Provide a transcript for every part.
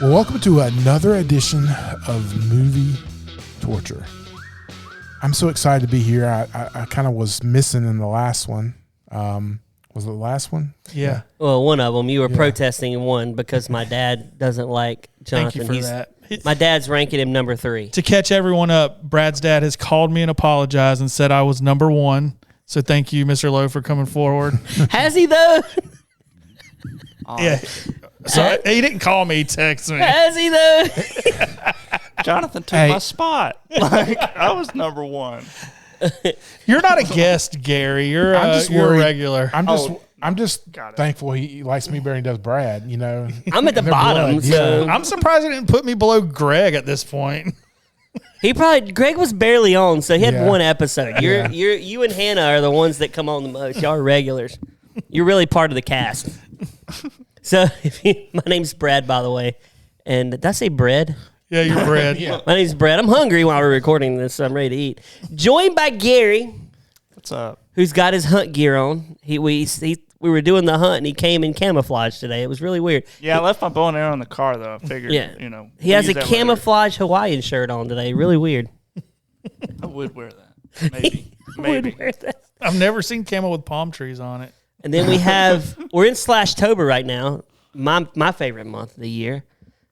Well, welcome to another edition of Movie Torture. I'm so excited to be here. I kind of was missing in the last one. Was it the last one? Yeah. Well, one of them. You were protesting in one because my dad doesn't like Johnathan. Thank you for that. My dad's ranking him number 3. To catch everyone up, Brad's dad has called me and apologized and said I was number 1. So thank you, Mr. Lowe, for coming forward. Has he, though? Yeah. So he didn't call me, he texted me. Has he, though? Johnathan took my spot. Like, I was number 1. You're not a guest, Gary. You're a regular. I'm just thankful he likes me better than he does Brad. You know, I'm at the bottom. So I'm surprised he didn't put me below Greg at this point. Greg was barely on, so he had one episode. You and Hannah are the ones that come on the most. Y'all are regulars. You're really part of the cast. So my name's Brad, by the way. And did I say bread? Yeah, you're Brad. My name's Brad. I'm hungry while we're recording this, so I'm ready to eat. Joined by Gary. What's up? Who's got his hunt gear on. We were doing the hunt, and he came in camouflage today. It was really weird. Yeah, I left my bow and arrow in the car, though. I figured, He has a camouflage Hawaiian shirt on today. Really weird. I would wear that. Maybe. Maybe. Would wear that. I've never seen camo with palm trees on it. And then we're in Slashtober right now, my favorite month of the year.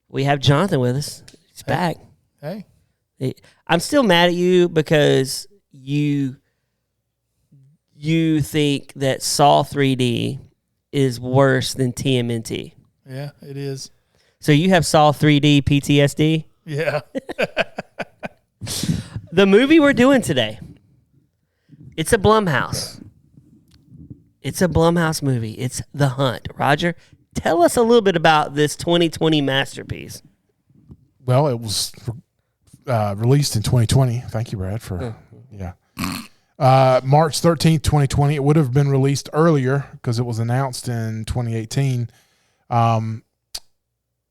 We have Johnathan with us. He's back. Hey. I'm still mad at you because you think that Saw 3D is worse than TMNT. Yeah, it is. So you have Saw 3D PTSD? Yeah. The movie we're doing today, it's a Blumhouse. It's a Blumhouse movie. It's The Hunt. Roger, tell us a little bit about this 2020 masterpiece. Well, it was released in 2020. Thank you, Brad, for March 13th, 2020. It would have been released earlier because it was announced in 2018.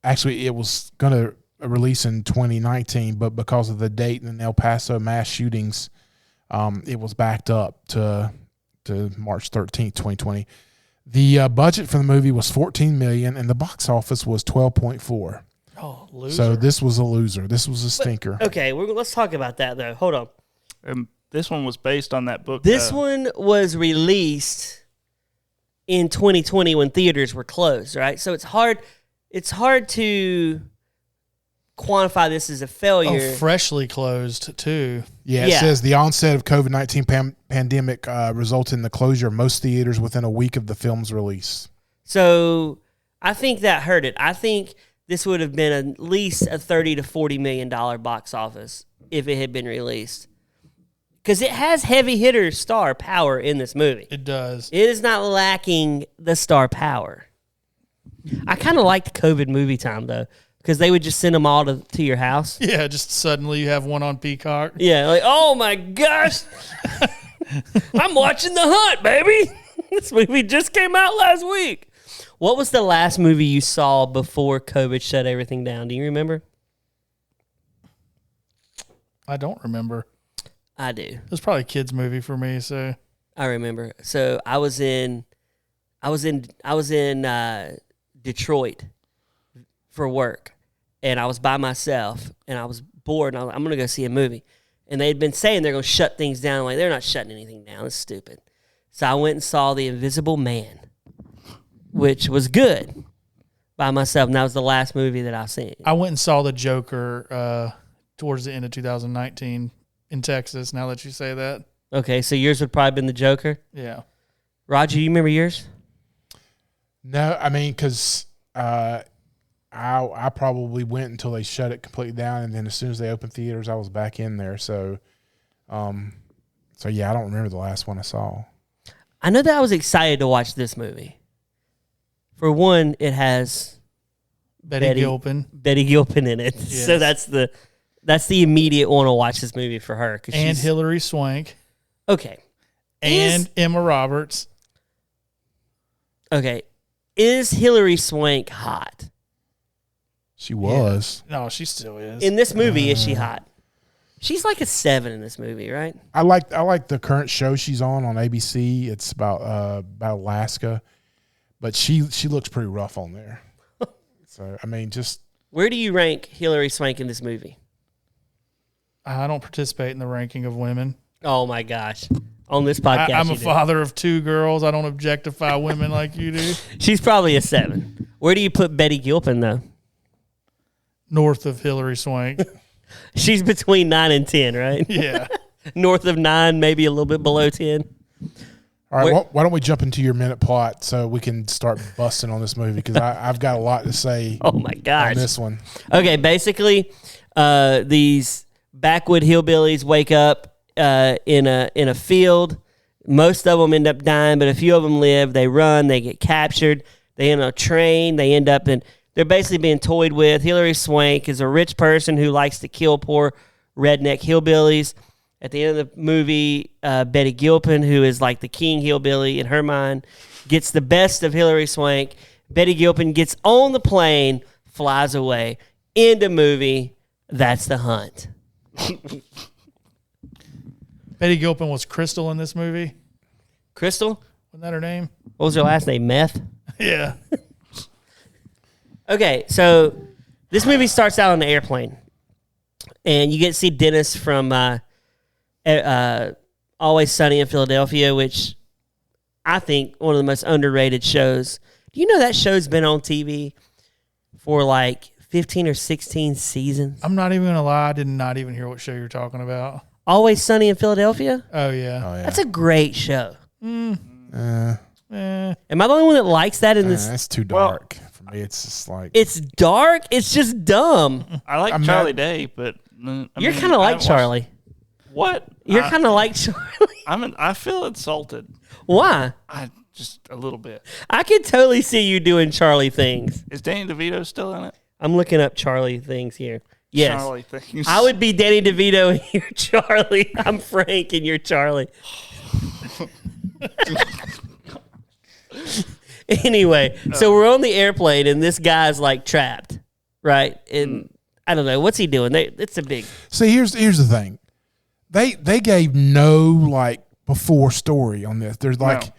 Actually, it was going to release in 2019, but because of the date and El Paso mass shootings, it was backed up to March 13th, 2020. The budget for the movie was $14 million, and the box office was $12.4. Oh, loser. So this was a loser. This was a stinker. Okay, let's talk about that, though. Hold on. This one was based on that book. This one was released in 2020 when theaters were closed, right? So it's hard to quantify this as a failure. Oh, freshly closed, too. Yeah, it says the onset of COVID-19 pandemic resulted in the closure of most theaters within a week of the film's release. So I think that hurt it. I think this would have been at least a $30 to $40 million box office if it had been released. Because it has heavy hitter star power in this movie. It does. It is not lacking the star power. I kind of liked COVID movie time, though, because they would just send them all to your house. Yeah, just suddenly you have one on Peacock. Yeah, like, oh my gosh, I'm watching The Hunt, baby. This movie just came out last week. What was the last movie you saw before COVID shut everything down? Do you remember? I don't remember. I do. It was probably a kid's movie for me, so I remember. So I was in Detroit for work, and I was by myself, and I was bored, and I'm going to go see a movie. And they had been saying they're going to shut things down. Like, they're not shutting anything down. It's stupid. So I went and saw The Invisible Man, which was good by myself, and that was the last movie that I've seen. I went and saw The Joker towards the end of 2019 in Texas, now that you say that. Okay, so yours would probably been The Joker? Yeah. Roger, you remember yours? No, I mean, because I probably went until they shut it completely down, and then as soon as they opened theaters, I was back in there. So yeah, I don't remember the last one I saw. I know that I was excited to watch this movie. For one, it has Betty Gilpin in it, yes. So that's the immediate want to watch this movie for her. And Hilary Swank. Okay. And Emma Roberts. Okay. Is Hilary Swank hot? She was. Yeah. No, she still is. In this movie, is she hot? She's like a 7 in this movie, right? I like the current show she's on ABC. It's about Alaska, but she looks pretty rough on there. So I mean, just Where do you rank Hillary Swank in this movie? I don't participate in the ranking of women. Oh my gosh. On this podcast, I'm a you do. father of 2 girls. I don't objectify women like you do. She's probably a 7. Where do you put Betty Gilpin, though? North of Hillary Swank. She's between 9 and 10, right? Yeah. North of 9, maybe a little bit below 10. All right, why don't we jump into your minute plot so we can start busting on this movie, because I've got a lot to say Oh my gosh. on this one. Okay, basically, these backwood hillbillies wake up in a field. Most of them end up dying, but a few of them live. They run. They get captured. They end on a train. They end up in. They're basically being toyed with. Hillary Swank is a rich person who likes to kill poor redneck hillbillies. At the end of the movie, Betty Gilpin, who is like the king hillbilly in her mind, gets the best of Hillary Swank. Betty Gilpin gets on the plane, flies away. End of movie. That's the hunt. Betty Gilpin was Crystal in this movie. Crystal? Wasn't that her name? What was her last name? Meth? Yeah. Okay, so this movie starts out on the airplane. And you get to see Dennis from Always Sunny in Philadelphia, which I think one of the most underrated shows. Do you know that show's been on TV for like 15 or 16 seasons? I'm not even going to lie. I did not even hear what show you're talking about. Always Sunny in Philadelphia? Oh, yeah. Oh, yeah. That's a great show. Uh, Am I the only one that likes that in this? That's too dark for me. It's just like It's dark. It's just dumb. I like I'm Charlie not- Day, but You're kind of like Charlie. What? You're kind of like Charlie. I feel insulted. Why? I just a little bit. I could totally see you doing Charlie things. Is Danny DeVito still in it? I'm looking up Charlie things here. Yes. Charlie things. I would be Danny DeVito and you're Charlie. I'm Frank and you're Charlie. Anyway, so we're on the airplane and this guy's like trapped, right? And I don't know. What's he doing? It's a big... See, here's the thing. They gave no like before story on this. There's like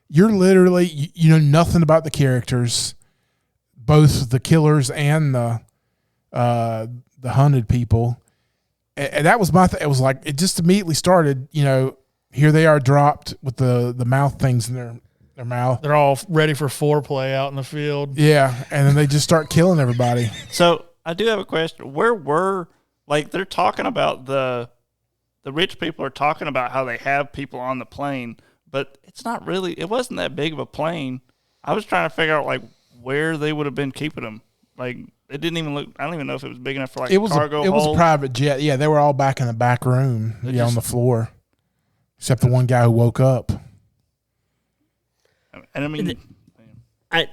you're literally you know nothing about the characters, both the killers and the hunted people. And that was my thing. It was like it just immediately started. You know, here they are dropped with the mouth things in their mouth. They're all ready for foreplay out in the field. Yeah, and then they just start killing everybody. So I do have a question. Where were they're talking about the rich people are talking about how they have people on the plane, but it wasn't that big of a plane. I was trying to figure out where they would have been keeping them. Like it didn't even look. I don't even know if it was big enough for It was cargo. it was a hold. private jet. Yeah, they were all back in the back room, on the floor, except the one guy who woke up. And I mean,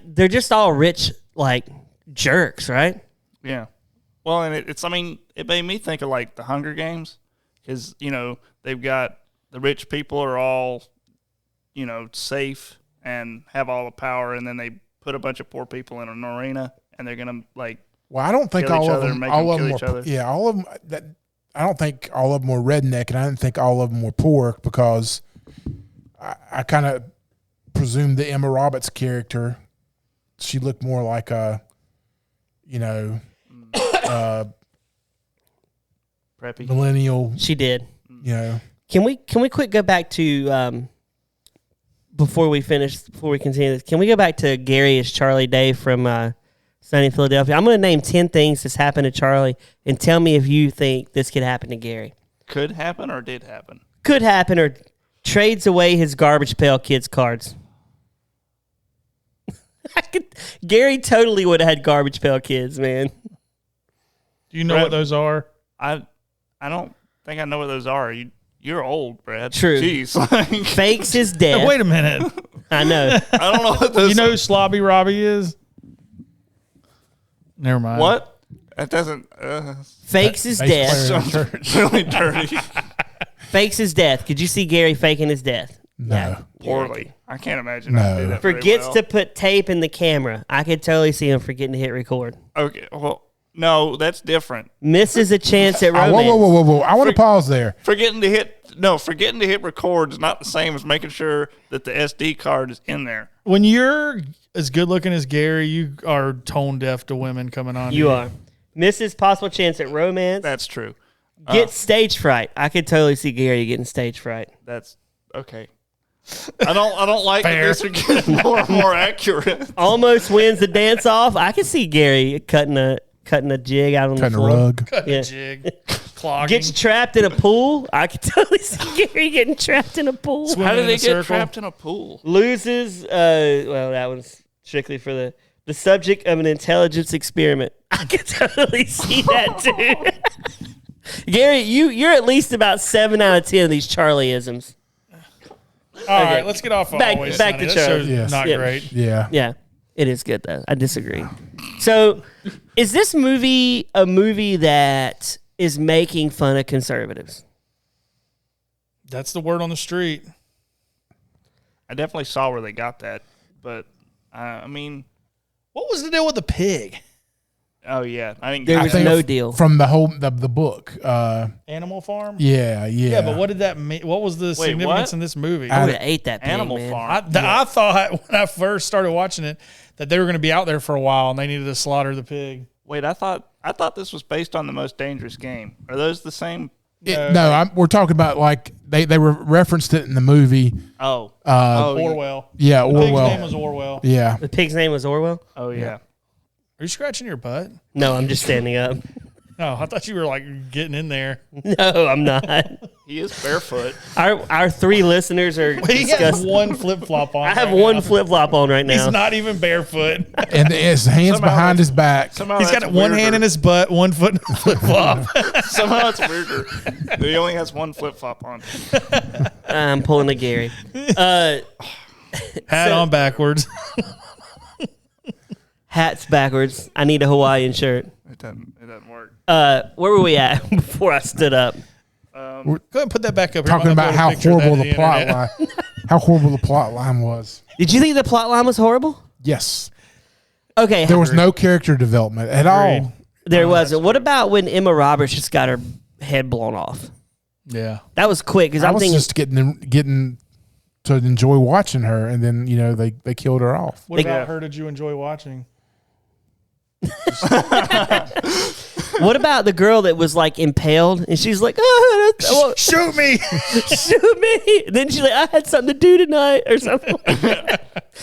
they're just all rich, like jerks, right? yeah. Well, and it made me think of the Hunger Games, because they've got the rich people are all safe and have all the power, and then they put a bunch of poor people in an arena, and they're gonna Well, I don't think kill all each of other them. and make All them of them kill each were. other. Yeah, all of them. I don't think all of them were redneck, and I didn't think all of them were poor because I kind of presumed the Emma Roberts character. She looked more like a, preppy. millennial. She did. Can we quick go back to before we continue this? Can we go back to Gary as Charlie Day from Sunny in Philadelphia? I'm going to name 10 things that's happened to Charlie, and tell me if you think this could happen to Gary. Could happen or did happen? Could happen, or trades away his Garbage Pail Kids cards. Gary totally would have had Garbage Pail Kids, man. Do you know what those are? I don't think I know what those are. You're old, Brad. True. Jeez. Fakes his death. Wait a minute. I know. I don't know what those You know who Slobby Robbie is? Never mind. What? That doesn't Fakes his death. sounds really dirty. Fakes his death. Could you see Gary faking his death? No. Poorly. I can't imagine. No. I do that very Forgets well. to put tape in the camera. I could totally see him forgetting to hit record. Okay, well, no, that's different. Misses a chance at romance. Whoa! I want to pause there. Forgetting to hit record is not the same as making sure that the SD card is in there. When you're as good looking as Gary, you are tone deaf to women coming on. You here. are. Misses possible chance at romance. That's true. Gets stage fright. I could totally see Gary getting stage fright. That's okay. I don't like that these are getting more and more accurate. Almost wins the dance off. I can see Gary cutting a jig out on the Cutting a floor. rug. Cutting Yeah. a jig. Clogging. Gets trapped in a pool. I can totally see Gary getting trapped in a pool. Swimming How did in they a get circle. trapped in a pool? Loses. Well, that one's strictly for the subject of an intelligence experiment. I can totally see that too. Gary, you're at least about 7 out of 10 of these Charlie-isms. All right, let's get off of Back- Always back Sunny. to That Charlie. show's Yes. not Yeah. great. Yeah. Yeah, it is good though. I disagree. So, is this movie a movie that is making fun of conservatives? That's the word on the street. I definitely saw where they got that, but I mean, What was the deal with the pig? oh yeah, I didn't. There get was that. no deal. From the whole the book. Animal Farm? Yeah. Yeah, but what did that mean? What was the Wait, significance what? in this movie? I would have ate that pig, Animal man. Farm. I thought when I first started watching it that they were going to be out there for a while and they needed to slaughter the pig. Wait, I thought this was based on The Most Dangerous Game. Are those the same? We're talking about like they were referenced it in the movie. Oh, Orwell. Yeah, The pig's Orwell. name was Orwell. Yeah. The pig's name was Orwell? oh yeah. Are you scratching your butt? No, I'm just standing up. No, I thought you were like getting in there. No, I'm not. He is barefoot. Our 3 listeners are He has disgusting. one flip flop on. I have right one now. flip flop on right now. He's not even barefoot. And his hands Somehow behind that's- his back. Somehow He's that's got one weirder. hand in his butt, one foot in the flip flop. Somehow it's weirder. He only has one flip flop on. I'm pulling a Gary. Hat on backwards. Hat's backwards. I need a Hawaiian shirt. It doesn't work. Where were we at before I stood up? Go ahead and put that back up. Here. Talking I'm about gonna how upload a picture of that horrible to the plot internet. line. How horrible the plot line was. Did you think the plot line was horrible? Yes. Okay, There was no character development at all. there wasn't. What about when Emma Roberts just got her head blown off? Yeah. That was quick because I I'm was thinking just getting to enjoy watching her, and then they killed her off. What about her did you enjoy watching? what about the girl that was like impaled and she's like, oh, well, Shoot me. shoot me. Then she's like, I had something to do tonight or something.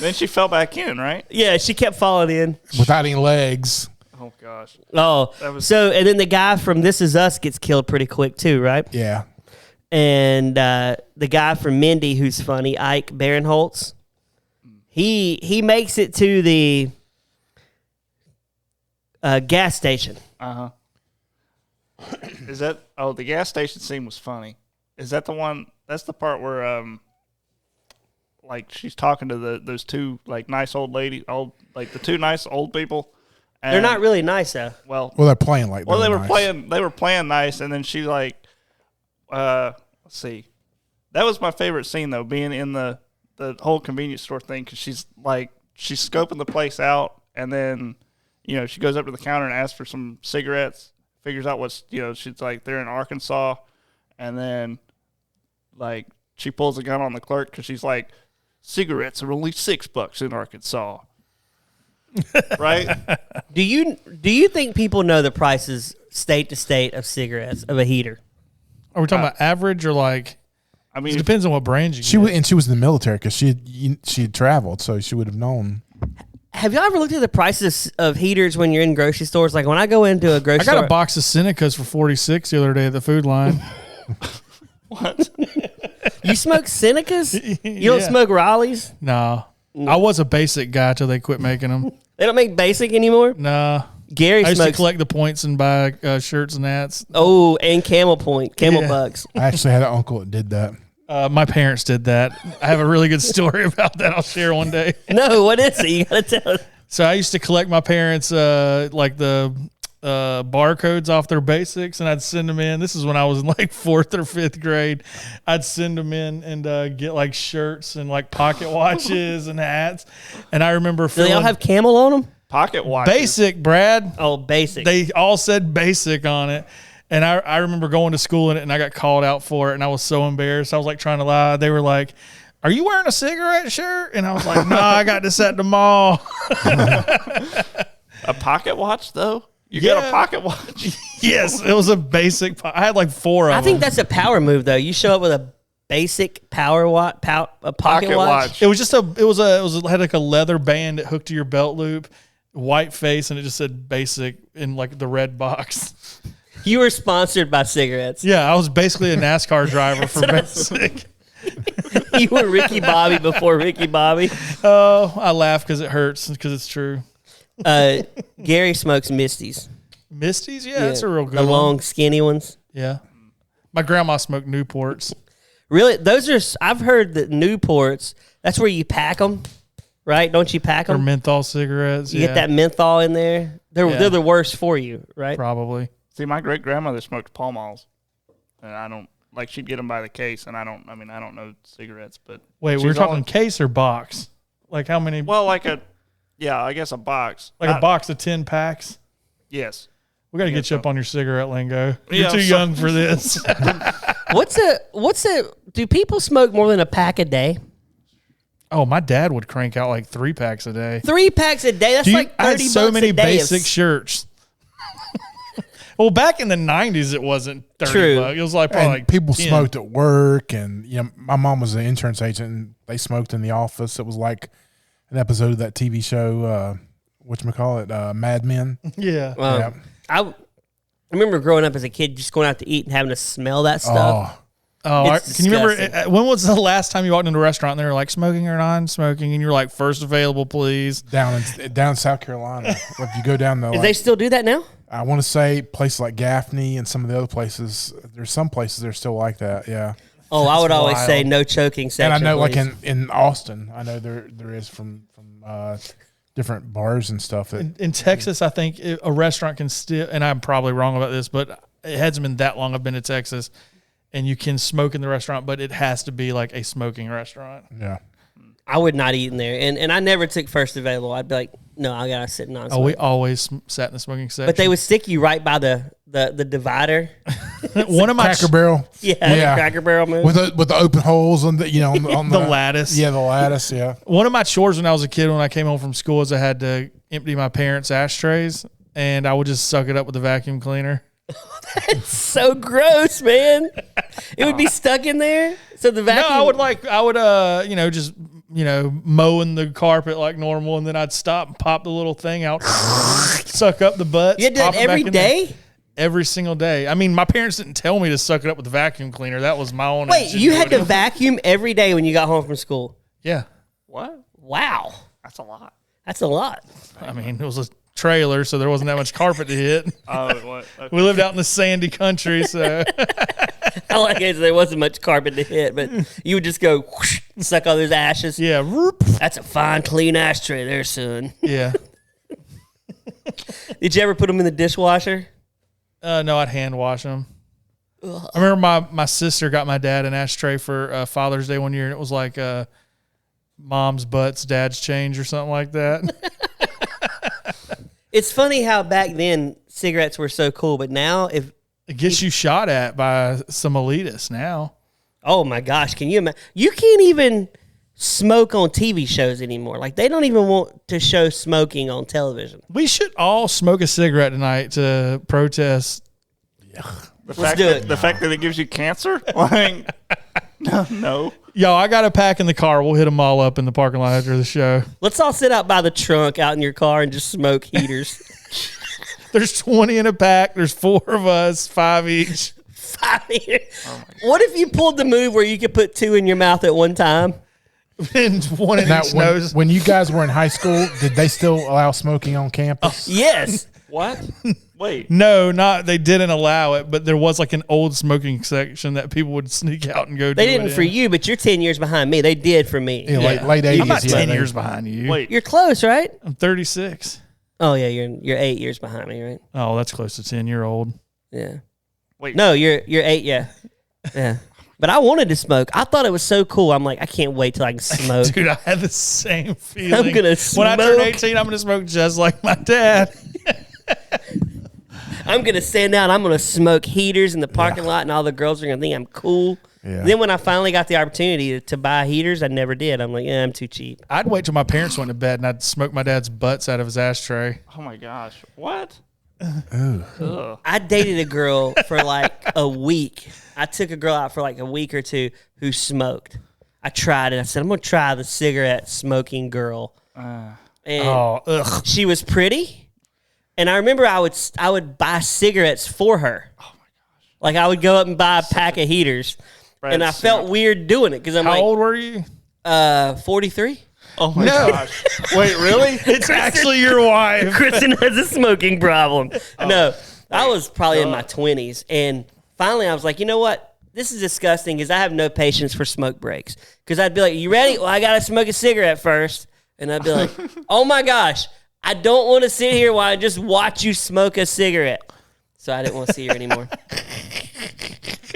Then she fell back in, right? Yeah, she kept falling in. Without any legs. Oh gosh. Oh, so and then the guy from This Is Us gets killed pretty quick too, right? Yeah. And the guy from Mindy, who's funny, Ike Barinholtz, he makes it to the gas station. Is that? Oh, the gas station scene was funny. Is that the one? That's the part where like she's talking to those two like nice old lady, like the two nice old people. And, They're not really nice though. well. Well, they're playing like Well, they're they were nice. playing. They were playing nice, and then she like, let's see, that was my favorite scene though, being in the whole convenience store thing, because she's scoping the place out, and then she goes up to the counter and asks for some cigarettes. Figures out what's she's like they're in Arkansas, and then like she pulls a gun on the clerk because she's like, cigarettes are only $6 in Arkansas. Right? Do you think people know the prices state to state of cigarettes of a heater? Are we talking about average or like? I It mean, depends on what brand you She get. was in the military because she had traveled, so she would have known. Have y'all ever looked at the prices of heaters when you're in grocery stores? Like when I go into a grocery I got store, a box of Senecas for $46 the other day at the food line. what? you smoke Senecas? You don't Yeah. smoke Raleighs? No, I was a basic guy till they quit making them. They don't make basic anymore? Nah, Gary I used to smokes. collect the points and buy shirts and hats. Oh, and Camel Point, Camel Yeah. Bucks. I actually had an uncle that did that. My parents did that. I have a really good story about that. I'll share one day. No, what is it? You gotta tell us. So I used to collect my parents like the barcodes off their basics, and I'd send them in. This is when I was in like 4th or 5th grade. I'd send them in and get like shirts and like pocket watches and hats. And I remember Do they all feeling have Camel on them? Pocket watch. basic, Brad. Oh, basic. They all said basic on it. And I remember going to school in it, and I got called out for it, and I was so embarrassed. I was like trying to lie. They were like, "Are you wearing a cigarette shirt?" And I was like, "No, I got this at the mall." A pocket watch though. You got a pocket watch? Yes, it was a basic. I had like 4 of them. I think that's a power move, though. You show up with a basic pocket watch. It was just it had like a leather band that hooked to your belt loop, white face, and it just said basic in like the red box. You were sponsored by cigarettes. Yeah, I was basically a NASCAR driver for basic. You were Ricky Bobby before Ricky Bobby. Oh, I laugh because it hurts because it's true. Gary smokes Misties. Misties, yeah, that's a real good The one. long, skinny ones. Yeah, my grandma smoked Newports. Really, those are. I've heard that Newports. That's where you pack them, right? Don't you pack Or them? menthol cigarettes. You get that menthol in there. They're the worst for you, right? Probably. See, my great grandmother smoked Pall Malls, and I don't like. She'd get them by the case, and I don't know cigarettes, but Wait, she's we're talking only- case or box? Like how many? Well, I guess a box. Like a box of 10 packs. Yes. We got to get you up on your cigarette lingo. You're Yeah, too young for this. What's a? Do people smoke more than a pack a day? Oh, my dad would crank out like 3 packs a day. 3 packs a day. That's like I had $30 so many a day. basic shirts. Well, back in the 90s, it wasn't 30 True. bucks. It was like probably And like people 10. smoked at work, and my mom was an insurance agent, and they smoked in the office. It was like an episode of that TV show, whatchamacallit, Mad Men. Yeah. Yeah. I remember growing up as a kid, just going out to eat and having to smell that stuff. Oh, It's can you remember disgusting. when was the last time you walked into a restaurant and they were like smoking or non-smoking, and you were like first available, please? Down in South Carolina, if you go down the, Do they still do that now? I want to say places like Gaffney and some of the other places. There's some places that are still like that. Yeah. Oh, I would always wild. say no choking section. And I know, please. like in Austin, I know there is from different bars and stuff. That In Texas, I think a restaurant can still, and I'm probably wrong about this, but it hasn't been that long I've been to Texas, and you can smoke in the restaurant, but it has to be like a smoking restaurant. yeah. I would not eat in there, and I never took first available. I'd be like, no, I gotta sit non. Oh, we always sat in the smoking section. But they would stick you right by the divider. One of my Cracker Barrel. Yeah, Yeah. the Cracker Barrel move. With the open holes on the on the lattice. Yeah, the lattice. Yeah. One of my chores when I was a kid, when I came home from school, is I had to empty my parents' ashtrays, and I would just suck it up with a vacuum cleaner. So gross, man. It would be stuck in there. So the vacuum. No, I would just mowing the carpet like normal, and then I'd stop and pop the little thing out, suck up the butt. You had to do that every day? Every single day. I mean, my parents didn't tell me to suck it up with the vacuum cleaner. That was my own. Wait, you had to ingenuity. vacuum every day when you got home from school? Yeah. What? Wow, That's a lot. that's a lot. I mean, it was a trailer, so there wasn't that much carpet to hit. Oh, what? Okay. We lived out in the sandy country, so I like it. There wasn't much carpet to hit, but you would just go whoosh, suck all those ashes. yeah, whoop. That's a fine, clean ashtray there, son. Yeah. Did you ever put them in the dishwasher? No, I'd hand wash them. I remember my sister got my dad an ashtray for Father's Day one year, and it was like mom's butts, dad's change, or something like that. It's funny how back then cigarettes were so cool, but now if It gets you shot at by some elitists now. oh my gosh, can you imagine? You can't even smoke on TV shows anymore. Like they don't even want to show smoking on television. We should all smoke a cigarette tonight to protest. The fact that it gives you cancer? Like, no. Yo, I got a pack in the car. We'll hit them all up in the parking lot after the show. Let's all sit out by the trunk out in your car and just smoke heaters. There's 20 in a pack. There's 4 of us, 5 each. 5 heaters. What if you pulled the move where you could put 2 in your mouth at one time? And 1 in Now, each nose. when you guys were in high school, did they still allow smoking on campus? Yes. What? Wait. No, they didn't allow it, but there was like an old smoking section that people would sneak out and go They do didn't it for in. you, but you're 10 years behind me. They did for me. Yeah, late 80s. I'm not 10 yeah, years behind you. Wait. You're close, right? I'm 36. Oh yeah, you're 8 years behind me, right? Oh, that's close to 10-year-old. Yeah. Wait. No, you're 8, yeah. Yeah. But I wanted to smoke. I thought it was so cool. I'm like, I can't wait till I can smoke. Dude, I had the same feeling. gonna When I turn smoke. 18, I'm going to smoke just like my dad. I'm going to stand down. I'm going to smoke heaters in the parking lot, and all the girls are going to think I'm cool. Yeah. Then when I finally got the opportunity to buy heaters, I never did. I'm like, I'm too cheap. I'd wait till my parents went to bed and I'd smoke my dad's butts out of his ashtray. Oh my gosh. What? Ugh. I dated a girl for like a week. I took a girl out for like a week or two who smoked. I tried it. I said, I'm going to try the cigarette smoking girl. And she was pretty. And I remember I would buy cigarettes for her. Oh, my gosh. Like I would go up and buy a pack of heaters. And I felt weird doing it because I'm How old were you? 43. Oh, my gosh. Wait, really? It's actually your wife. Kristen has a smoking problem. No, I was probably in my 20s. And finally I was like, you know what? This is disgusting because I have no patience for smoke breaks. Because I'd be like, you ready? Well, I got to smoke a cigarette first. And I'd be like, oh, my gosh. I don't want to sit here while I just watch you smoke a cigarette. So I didn't want to see her anymore.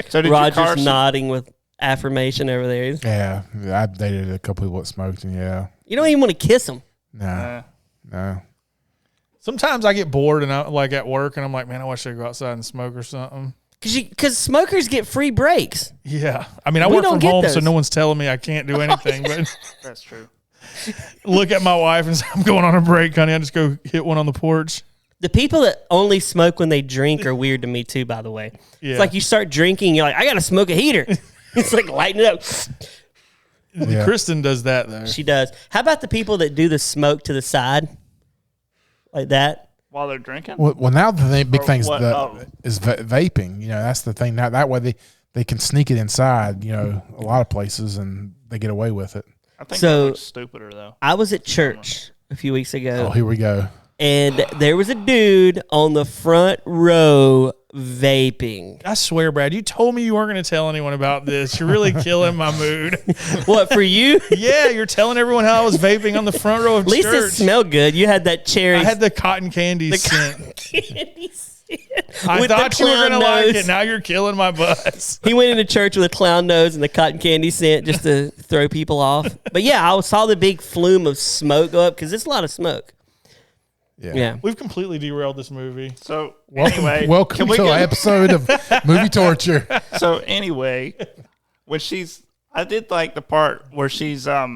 So did Roger's nodding with affirmation over there. Yeah, I dated a couple people that smoked, and You don't even want to kiss them. no. Sometimes I get bored and I like at work and I'm like, man, I wish I could go outside and smoke or something. Because smokers get free breaks. Yeah. I mean, I We work don't from get home, so those. no one's telling me I can't do anything. But That's true. look at my wife and say, I'm going on a break, honey. I just go hit one on the porch. The people that only smoke when they drink are weird to me too, by the way. Yeah. It's like you start drinking, you're like, I got to smoke a heater. It's like lighting it up. Yeah. Kristen does that, though. She does. How about the people that do the smoke to the side? Like that? While they're drinking? Well, now the big Or thing what? is vaping. That's the thing. Now that way they can sneak it inside. A lot of places, and they get away with it. I think So- that looks stupider, though. I was at church a few weeks ago. Oh, here we go. And there was a dude on the front row vaping. I swear, Brad, you told me you weren't going to tell anyone about this. You're really killing my mood. What, for you? Yeah, you're telling everyone how I was vaping on the front row of At least church. it smelled good. You had that cherry. I had the cotton candy scent. candy scent I with the thought you were clown going to like nose. it. Now you're killing my buzz. He went into church with a clown nose and the cotton candy scent just to throw people off. But yeah, I saw the big flume of smoke go up because it's a lot of smoke. Yeah. We've completely derailed this movie. So, Welcome can we to an get- episode of Movie Torture. So, anyway, when I did like the part where she's, I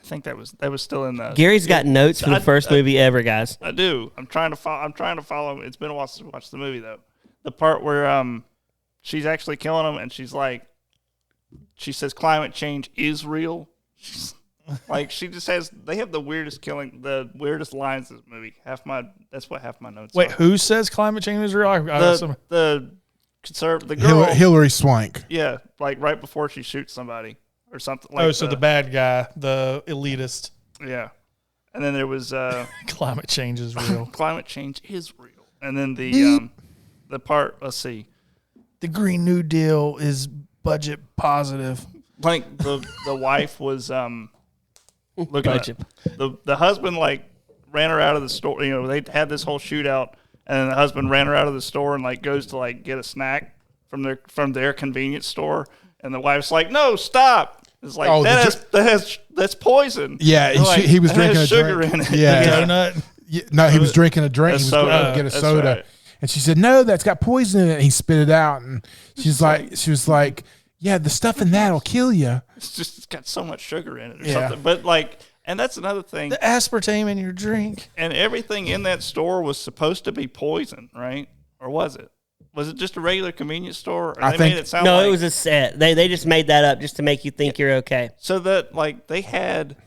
think that was still in the. Gary's got notes for the first movie ever, guys. I do. I'm trying to follow. It's been a while since I watched the movie, though. The part where she's actually killing them, and she says climate change is real. Like she just has. They have the weirdest lines in this movie. That's what half my notes. Wait, are. who says climate change is real? The girl. Hillary Swank. Yeah, like right before she shoots somebody or something. Like the bad guy, the elitist. Yeah, and then there was Climate change is real. climate change is real, and then the part. Let's see. The Green New Deal is budget positive. Like the wife was looking Budget. at the husband like ran her out of the store. They had this whole shootout, and then the husband ran her out of the store and like goes to like get a snack from their convenience store, and the wife's like, "No, stop!" It's like that's poison. Yeah, Like, he was that drinking has a sugar drink. in it. Yeah. Donut. No, he was drinking a drink. A He was soda. going to get a That's soda. right. And she said, "No, that's got poison in it." And he spit it out. And she was like, "Yeah, the stuff in that'll kill you." It's got so much sugar in it or Yeah. something. But like, and that's another thing. The aspartame in your drink. And everything in that store was supposed to be poison, right? Or was it? Was it just a regular convenience store? Or I they think- made it sound No, like it was a set. They just made that up just to make you think you're okay. so that like they had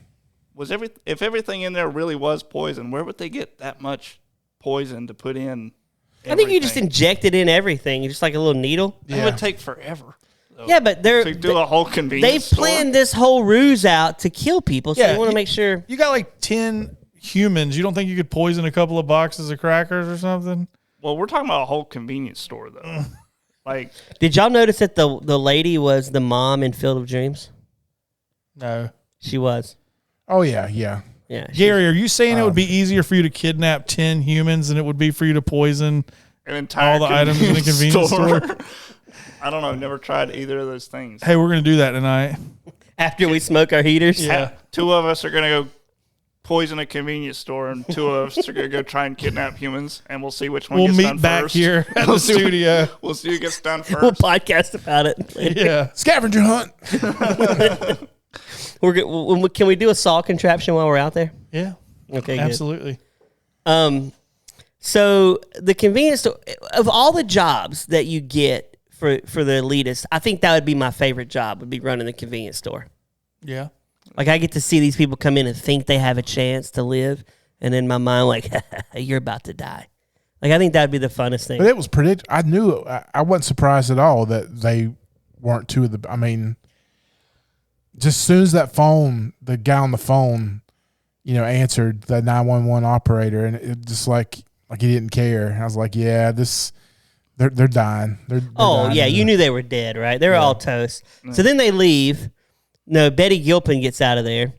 if everything in there really was poison, where would they get that much poison to put in? I think you just everything? inject it in everything, just like a little needle. It would take forever. though, Yeah, but to do a whole they convenience store. planned this whole ruse out to kill people, so Yeah, you want to you- make sure. You got like 10 humans. You don't think you could poison a couple of boxes of crackers or something? Well, we're talking about a whole convenience store though. Like Did y'all notice that the lady was the mom in Field of Dreams? No. She was. Oh, yeah, yeah. Yeah. Gary, are you saying it would be easier for you to kidnap 10 humans than it would be for you to poison? an entire All the items in the convenience store? I don't know. I've never tried either of those things. Hey, we're going to do that tonight. After we smoke our heaters? Yeah. Two of us are going to go poison a convenience store, and two of us are going to go try and kidnap humans, and we'll see which one We'll gets meet done back first. here at the We'll see- studio. We'll see who gets done We'll first. podcast about it later. Yeah. Scavenger hunt. Can we do a saw contraption while we're out there? Yeah. Okay, Absolutely. good. So the convenience store, of all the jobs that you get for the elitists, I think that would be my favorite job, would be running the convenience store. Yeah. Like, I get to see these people come in and think they have a chance to live, and in my mind, like, you're about to die. Like, I think that would be the funnest thing. But it was predictable. I knew I wasn't surprised at all that they weren't two of the. I mean, just as soon as the guy on the phone, answered, the 911 operator, and it just like he didn't care. I was like, yeah, they're dying. They're dying. Yeah, you knew they were dead, right? They were all toast. So then they leave. No, Betty Gilpin gets out of there,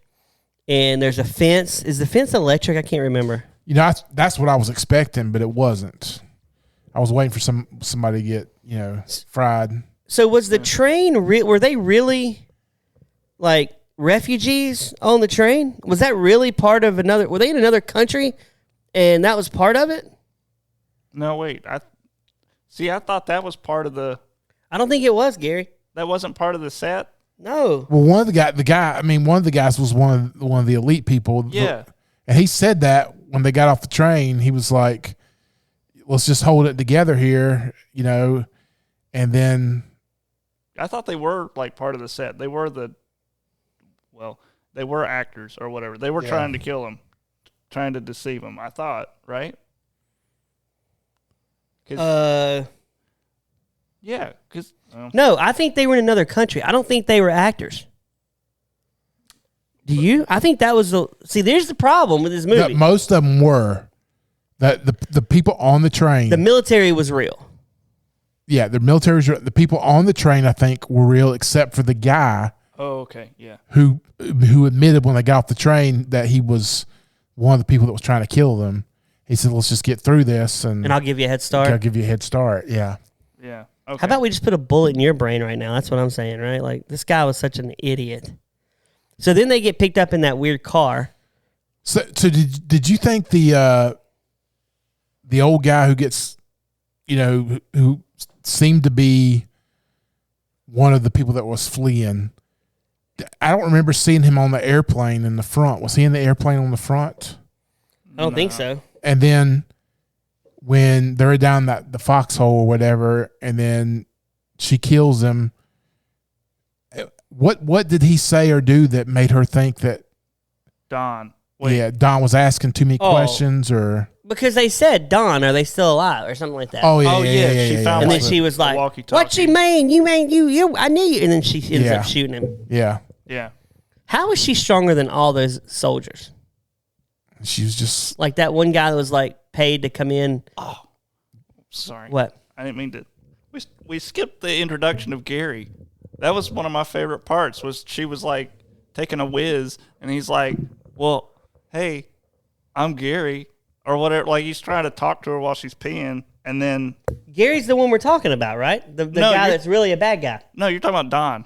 and there's a fence. Is the fence electric? I can't remember. That's what I was expecting, but it wasn't. I was waiting for somebody to get fried. So was the train? Were they really like refugees on the train? Was that really part of another? Were they in another country, and that was part of it? No, wait. I thought that was part of the. I don't think it was, Gary. That wasn't part of the set. No. Well, one of the guys was one of the elite people. Yeah. And he said that when they got off the train, he was like, let's just hold it together here, and then. I thought they were like part of the set. They were they were actors or whatever. They were trying to kill him, trying to deceive him, I thought, right? Yeah, because No, I think they were in another country. I don't think they were actors. Do you? I think that was there's the problem with this movie. That most of them were. That the people on the train. The military was real. Yeah, the military, the people on the train, I think, were real, except for the guy. Oh, okay, yeah. Who admitted when they got off the train that he was one of the people that was trying to kill them. He said, "Let's just get through this, and I'll give you a head start." I'll give you a head start. Yeah. Yeah. Okay. How about we just put a bullet in your brain right now? That's what I'm saying, right? Like, this guy was such an idiot. So then they get picked up in that weird car. So did you think the old guy who gets, who seemed to be one of the people that was fleeing? I don't remember seeing him on the airplane in the front. Was he in the airplane on the front? I don't think so. And then when they're down the foxhole or whatever, and then she kills him, what did he say or do that made her think that Don? Don was asking too many questions, or because they said, "Don, are they still alive?" or something like that. Yeah. She found, and then she was like, "What you mean? You mean you? I knew you." And then she ends up shooting him. Yeah. Yeah. How is she stronger than all those soldiers? She was just like that one guy that was like paid to come in. Oh, sorry. What? I didn't mean to. We skipped the introduction of Gary. That was one of my favorite parts. Was she was like taking a whiz, and he's like, "Well, hey, I'm Gary," or whatever. Like, he's trying to talk to her while she's peeing, and then Gary's the one we're talking about, right? The guy that's really a bad guy. No, you're talking about Don.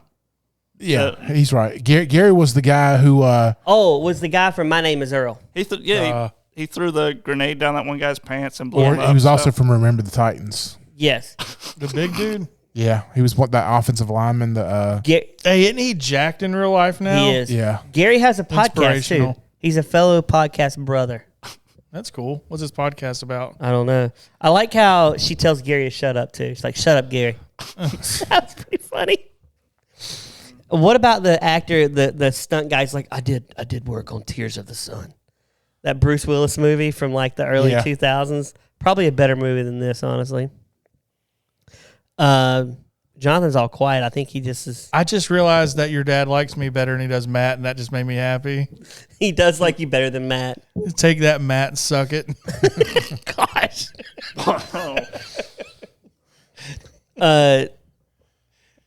Yeah, he's right. Gary was the guy who. Was the guy from My Name Is Earl. He threw the grenade down that one guy's pants and blew him up. He was also from Remember the Titans. Yes. The big dude? Yeah, he was that offensive lineman. Hey, isn't he jacked in real life now? He is. Yeah. Gary has a podcast too. He's a fellow podcast brother. That's cool. What's his podcast about? I don't know. I like how she tells Gary to shut up too. She's like, "Shut up, Gary." That's pretty funny. What about the actor, the stunt guy? He's like, I did work on Tears of the Sun. That Bruce Willis movie from like the early 2000s. Probably a better movie than this, honestly. Jonathan's all quiet. I think he just is. I just realized that your dad likes me better than he does Matt, and that just made me happy. He does like you better than Matt. Take that, Matt, and suck it. Gosh.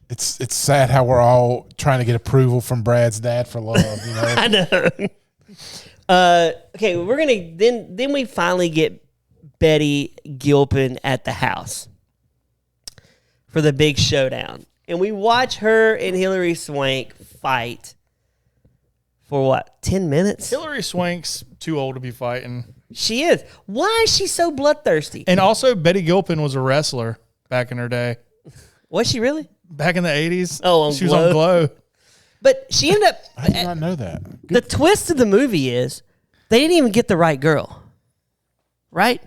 It's sad how we're all trying to get approval from Brad's dad for love. I know. Okay, we're gonna then we finally get Betty Gilpin at the house for the big showdown, and we watch her and Hilary Swank fight for what, 10 minutes? Hilary Swank's too old to be fighting. She is. Why is she so bloodthirsty? And also, Betty Gilpin was a wrestler back in her day. Was she really? Back in the 80s. Oh, she was on Glow. But she ended up. I did not know that. The twist of the movie is they didn't even get the right girl. Right?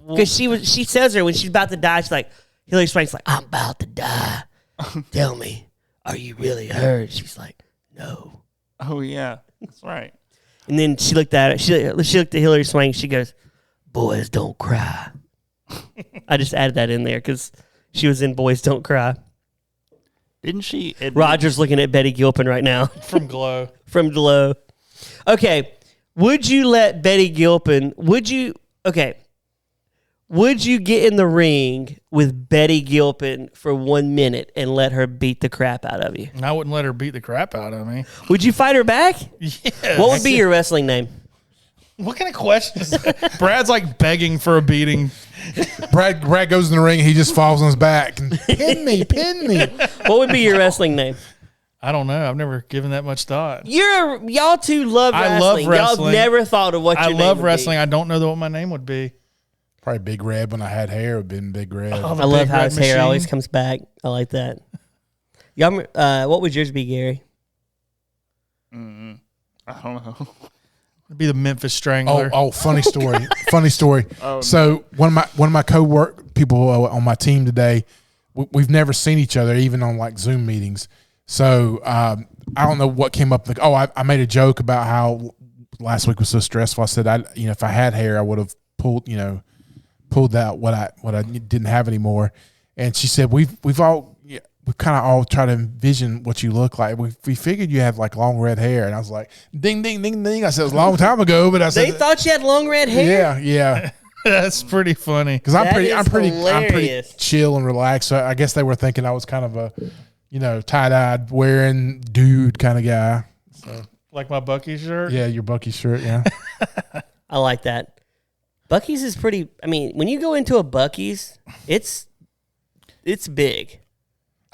Because she says her when she's about to die, she's like, Hillary Swank's like, I'm about to die. Tell me, are you really hurt? She's like, no. Oh yeah, that's right. And then she looked at her. She looked at Hillary Swank. She goes, "Boys don't cry." I just added that in there because she was in Boys Don't Cry. Didn't she? Roger's looking at Betty Gilpin right now. From Glow. From Glow. Okay. Would you let Betty Gilpin, would you get in the ring with Betty Gilpin for 1 minute and let her beat the crap out of you? And I wouldn't let her beat the crap out of me. Would you fight her back? Yeah. What would be your wrestling name? What kind of question is that? Brad's like begging for a beating. Brad goes in the ring. He just falls on his back. And, pin me. What would be your wrestling name? I don't know. I've never given that much thought. Y'all two love wrestling. I love wrestling. Y'all never thought of what your I name love would wrestling. be. I don't know what my name would be. Probably Big Red. When I had hair, it would have been Big Red. Oh, I love Big how Red his hair Machine. always comes back. I like that. Y'all, what would yours be, Gary? I don't know. It'd be the Memphis Strangler. Funny story. Funny story. Oh, So one of my co-work people on my team today, we've never seen each other, even on like Zoom meetings. So I don't know what came up. I made a joke about how last week was so stressful. I said, if I had hair, I would have pulled out what I didn't have anymore. And she said, we've kind of all tried to envision what you look like. We figured you have like long red hair. And I was like, ding, ding, ding, ding. I said, it was a long time ago, but I said, They thought you had long red hair? yeah. That's pretty funny. Because I'm That pretty is hilarious. chill and relaxed. So I guess they were thinking I was kind of a, tie-dyed wearing dude kind of guy. So Like my Bucky shirt. yeah, your Bucky shirt, yeah. I like that. Bucky's is pretty. I mean, when you go into a Bucky's, it's big.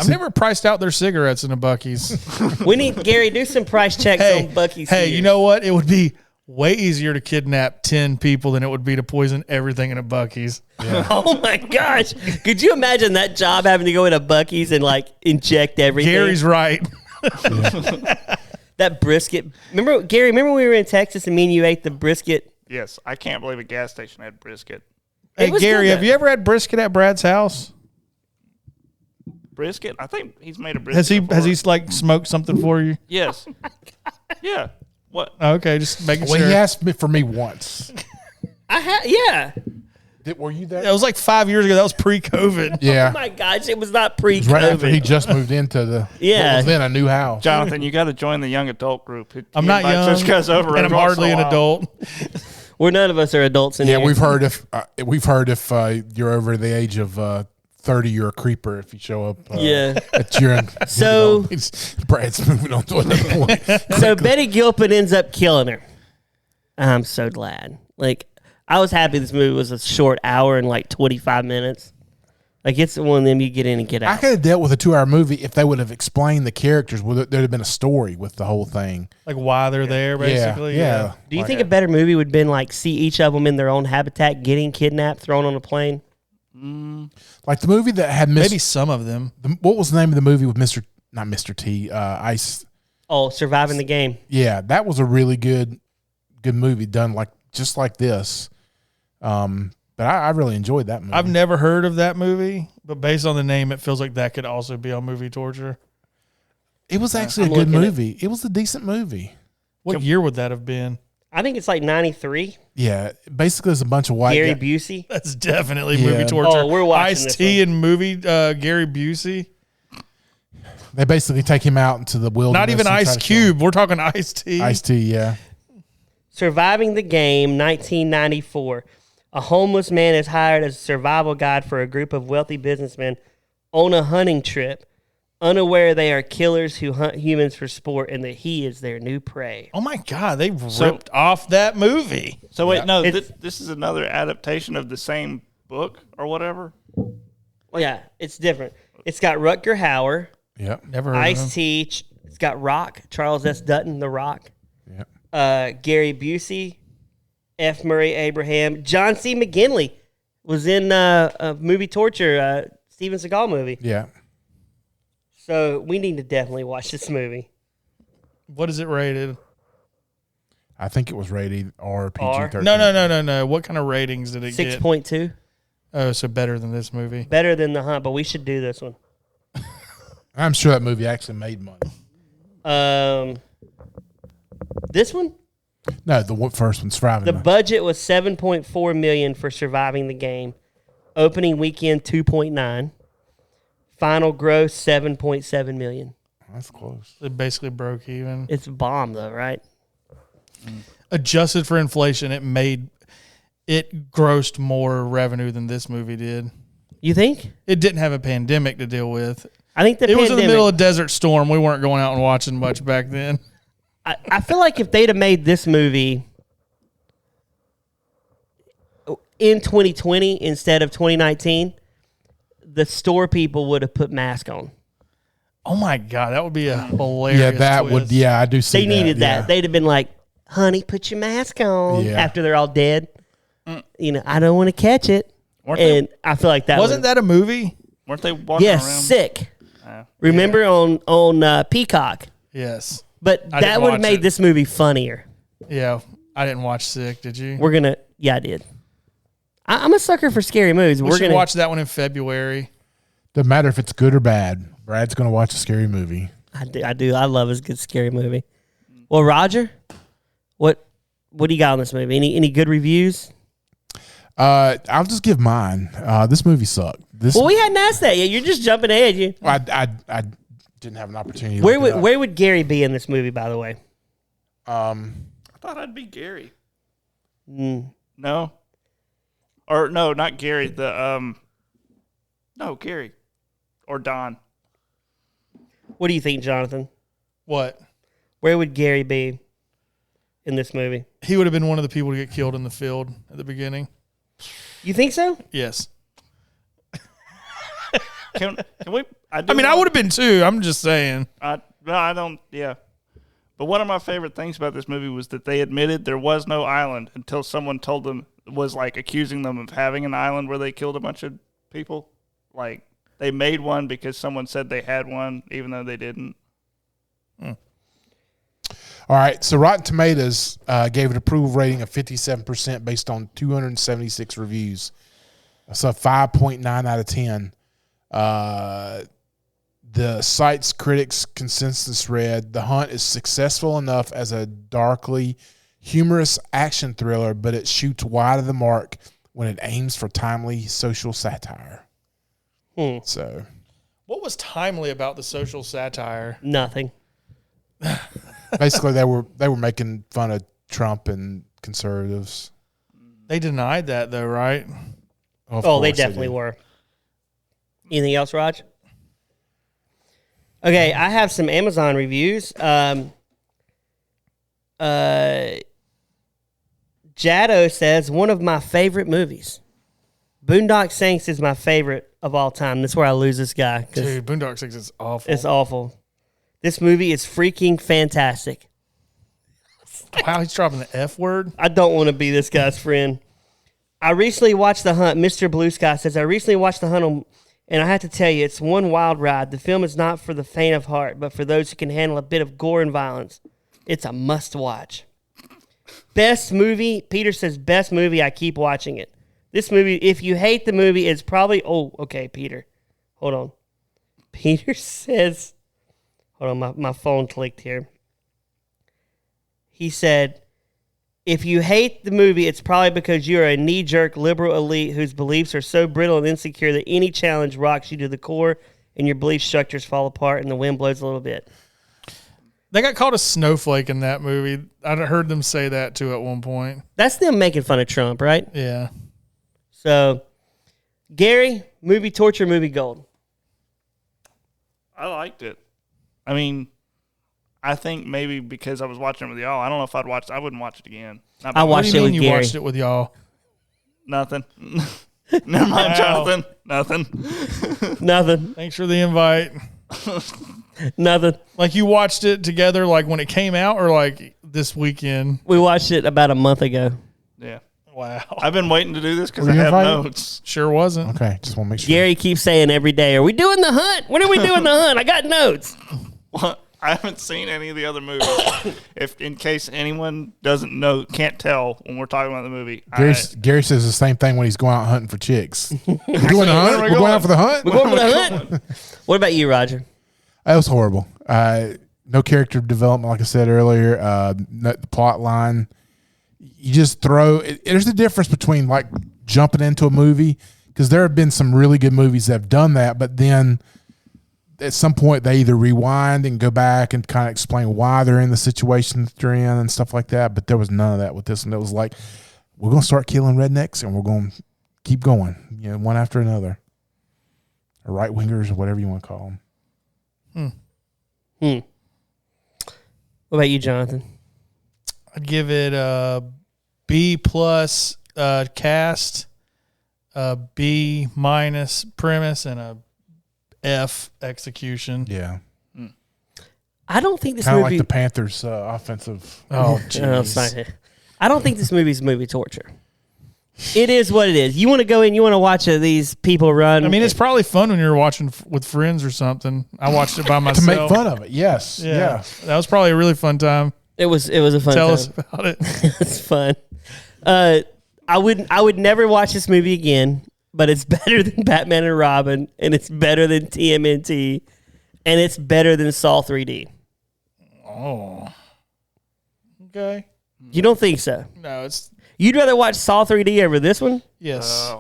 I've never priced out their cigarettes in a Bucky's. We need Gary do some price checks on Bucky's. Hey, here. you know what? It would be way easier to kidnap 10 people than it would be to poison everything in a Bucky's. Oh my gosh! Could you imagine that job having to go into Bucky's and like inject everything? Gary's right. That brisket. Remember, Gary? Remember when we were in Texas and me and you ate the brisket? Yes, I can't believe a gas station had brisket. Hey, was Gary, good, have though. you ever had brisket at Brad's house? Brisket? I think he's made a brisket. Has he like smoked something for you? Yes. Yeah. What? Okay, just making Well, sure. he asked me for me once. Yeah. Were you there? That was like 5 years ago. That was pre-COVID. Yeah. Oh my gosh! It was not Right after he pre-COVID. just moved into the Yeah. what was then a new house. Jonathan, you got to join the young adult group. I'm not young, Those guys over and I'm every once hardly in an a while. adult. We're none of us are adults in Yeah, here. we've heard if you're over the age of 30, you're a creeper if you show up. Yeah. At your So- Brad's moving on to another point. So Betty Gilpin ends up killing her. I'm so glad. Like, I was happy this movie was a short hour and like 25 minutes. Like, it's one of them you get in and get I out. could have dealt with a 2-hour movie if they would have explained the characters. There'd have been a story with the whole thing. Like why they're there, basically. Yeah. Do you think a better movie would have been like see each of them in their own habitat, getting kidnapped, thrown on a plane? Like the movie that had Maybe some of them. what was the name of the movie with not Mr. T, Ice? Oh, Surviving the Game. Yeah, that was a really good movie done just like this. But I really enjoyed that movie. I've never heard of that movie, but based on the name, it feels like that could also be on Movie Torture. It was actually I'm a good looking at- movie. It was a decent movie. What year would that have been? I think it's like 93. Yeah, basically it's a bunch of white Gary guys. Busey. That's definitely Yeah. Movie Torture. Oh, we're watching Ice this T and movie Gary Busey. They basically take him out into the wilderness. Not even and try Ice to kill him. Cube. We're talking Ice T. Ice T, yeah. Surviving the Game, 1994. A homeless man is hired as a survival guide for a group of wealthy businessmen on a hunting trip, unaware they are killers who hunt humans for sport and that he is their new prey. Oh my God, they ripped off that movie. So wait, no, It's- this is another adaptation of the same book or whatever. Well, yeah, it's different. It's got Rutger Hauer, Yep. Never heard of him. Ice T. It's got Rock, Charles S. Dutton, The Rock, Yep. Gary Busey, F. Murray Abraham, John C. McGinley was in a Movie Torture, Steven Seagal movie. Yeah. So we need to definitely watch this movie. What is it rated? I think it was rated R, PG-13. No. What kind of ratings did it get? 6.2. Oh, so better than this movie. Better than The Hunt, but we should do this one. I'm sure that movie actually made money. This one? No, the first one, Surviving. The budget was $7.4 million for Surviving the Game. Opening weekend, 2.9. Final gross, $7.7 million. That's close. It basically broke even. It's a bomb, though, right? Adjusted for inflation, it grossed more revenue than this movie did. You think? It didn't have a pandemic to deal with. I think it was in the middle of Desert Storm. We weren't going out and watching much back then. I feel like if they'd have made this movie in 2020 instead of 2019, the store people would have put masks on. Oh my God, that would be a hilarious Yeah, that twist. would. Yeah, I do see. They needed that. They'd have been like, "Honey, put your mask on." Yeah. After they're all dead. You know, I don't want to catch it. And I feel like that wasn't that a movie? Weren't they walking around? Sick. Remember on Peacock? Yes. But that would have made this movie funnier. Yeah, I didn't watch Sick. Did you? Yeah, I did. I'm a sucker for scary movies. We're gonna watch that one in February. Doesn't matter if it's good or bad. Brad's gonna watch a scary movie. I do. I love a good scary movie. Well, Roger, what do you got on this movie? Any good reviews? I'll just give mine. This movie sucked. We hadn't asked that yet. You're just jumping ahead. I didn't have an opportunity. Where would Gary be in this movie? By the way, I thought I'd be Gary. No, or no, not Gary. No, Gary or Don. What do you think, Jonathan? What? Where would Gary be in this movie? He would have been one of the people to get killed in the field at the beginning. You think so? Yes. Can we? I would have been too. I'm just saying. I don't. Yeah. But one of my favorite things about this movie was that they admitted there was no island until someone told them, was like accusing them of having an island where they killed a bunch of people. Like they made one because someone said they had one, even though they didn't. All right, so Rotten Tomatoes gave it approval rating of 57% based on 276 reviews. That's a 5.9 out of 10. The site's critics' consensus read, "The Hunt is successful enough as a darkly humorous action thriller, but it shoots wide of the mark when it aims for timely social satire." So, what was timely about the social satire? Nothing. basically, they were making fun of Trump and conservatives. They denied that, though, right? They definitely were. Anything else, Raj? Okay, I have some Amazon reviews. Jado says, one of my favorite movies. Boondock Saints is my favorite of all time. That's where I lose this guy. Dude, Boondock Saints is awful. It's awful. This movie is freaking fantastic. Wow, he's dropping the F word. I don't want to be this guy's friend. I recently watched The Hunt. Mr. Blue Sky says, I recently watched The Hunt, and I have to tell you, it's one wild ride. The film is not for the faint of heart, but for those who can handle a bit of gore and violence. It's a must-watch. Best movie, Peter says, best movie, I keep watching it. This movie, if you hate the movie, it's probably, okay, Peter. Hold on. Peter says, hold on, my phone clicked here. He said, if you hate the movie, it's probably because you're a knee-jerk liberal elite whose beliefs are so brittle and insecure that any challenge rocks you to the core and your belief structures fall apart and the wind blows a little bit. They got called a snowflake in that movie. I heard them say that, too, at one point. That's them making fun of Trump, right? Yeah. So, Gary, movie torture, movie gold. I liked it. I mean, I think maybe because I was watching it with y'all, I don't know if I wouldn't watch it again. I watched it with you Gary. Watched it with y'all? Nothing. Never mind, Jonathan. Nothing. Nothing. Thanks for the invite. Nothing. Like you watched it together like when it came out or like this weekend? We watched it about a month ago. Yeah. Wow. I've been waiting to do this because Were I you have invited? notes. Sure wasn't. Okay, just want to make sure. Gary keeps saying every day, are we doing The Hunt? When are we doing The Hunt? I got notes. What? I haven't seen any of the other movies. If in case anyone doesn't know, can't tell when we're talking about the movie. Gary says the same thing when he's going out hunting for chicks. We're going to hunt. We're going out for the hunt. We're going for the hunt. What about you, Roger? That was horrible. No character development, like I said earlier. The plot line. You just throw. There's a difference between like jumping into a movie, because there have been some really good movies that have done that, but then at some point they either rewind and go back and kind of explain why they're in the situation that they're in and stuff like that. But there was none of that with this one. It was like, we're going to start killing rednecks and we're going to keep going, one after another, or right wingers or whatever you want to call them. What about you, Jonathan? I'd give it a B+ cast, a B- premise, and a F execution. Yeah. I don't think this Kind of movie. like the Panthers' offensive. Oh, No, jeez. it's not. I don't think this movie's movie torture. It is what it is. You want to go in, you want to watch these people run. I mean, it's probably fun when you're watching with friends or something. I watched it by To myself. make fun of it, yes. Yeah. That was probably a really fun time. it was a fun Tell time. us about it. It's fun. I would never watch this movie again, but it's better than Batman and Robin, and it's better than TMNT, and it's better than Saw 3D. Oh. Okay. You don't think so? No, it's You'd rather watch Saw 3D over this one? yes.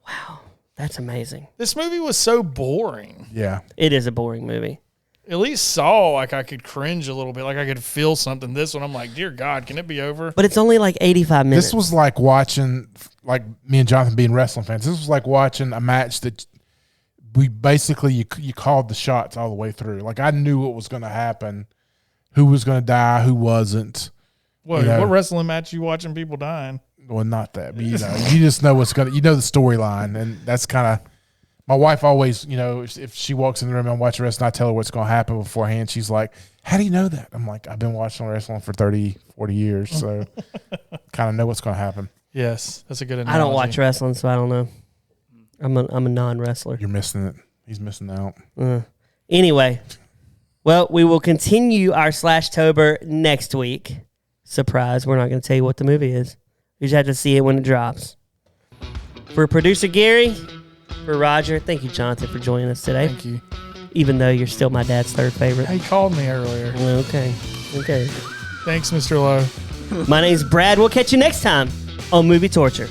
Wow, that's amazing. This movie was so boring. Yeah. It is a boring movie. At least Saw, like I could cringe a little bit, like I could feel something. This one, I'm like, dear God, can it be over? But it's only like 85 minutes. This was like watching, like me and Jonathan being wrestling fans, this was like watching a match that we basically, you called the shots all the way through. Like I knew what was going to happen, who was going to die, who wasn't. What wrestling match you watching people dying? Well, not that, but you just know what's going to, the storyline. And that's kind of, my wife always, if she walks in the room and watches wrestling, I tell her what's going to happen beforehand. She's like, how do you know that? I'm like, I've been watching wrestling for 30, 40 years. So kind of know what's going to happen. Yes, that's a good analogy. I don't watch wrestling, so I don't know. I'm a non-wrestler. You're missing it. He's missing out. Anyway, well, we will continue our Slashtober next week. Surprise, we're not going to tell you what the movie is. You just have to see it when it drops. For producer Gary, for Roger, thank you, Jonathan, for joining us today. Thank you. Even though you're still my dad's third favorite. He called me earlier. Okay. Thanks, Mr. Lowe. My name's Brad. We'll catch you next time on Movie Torture.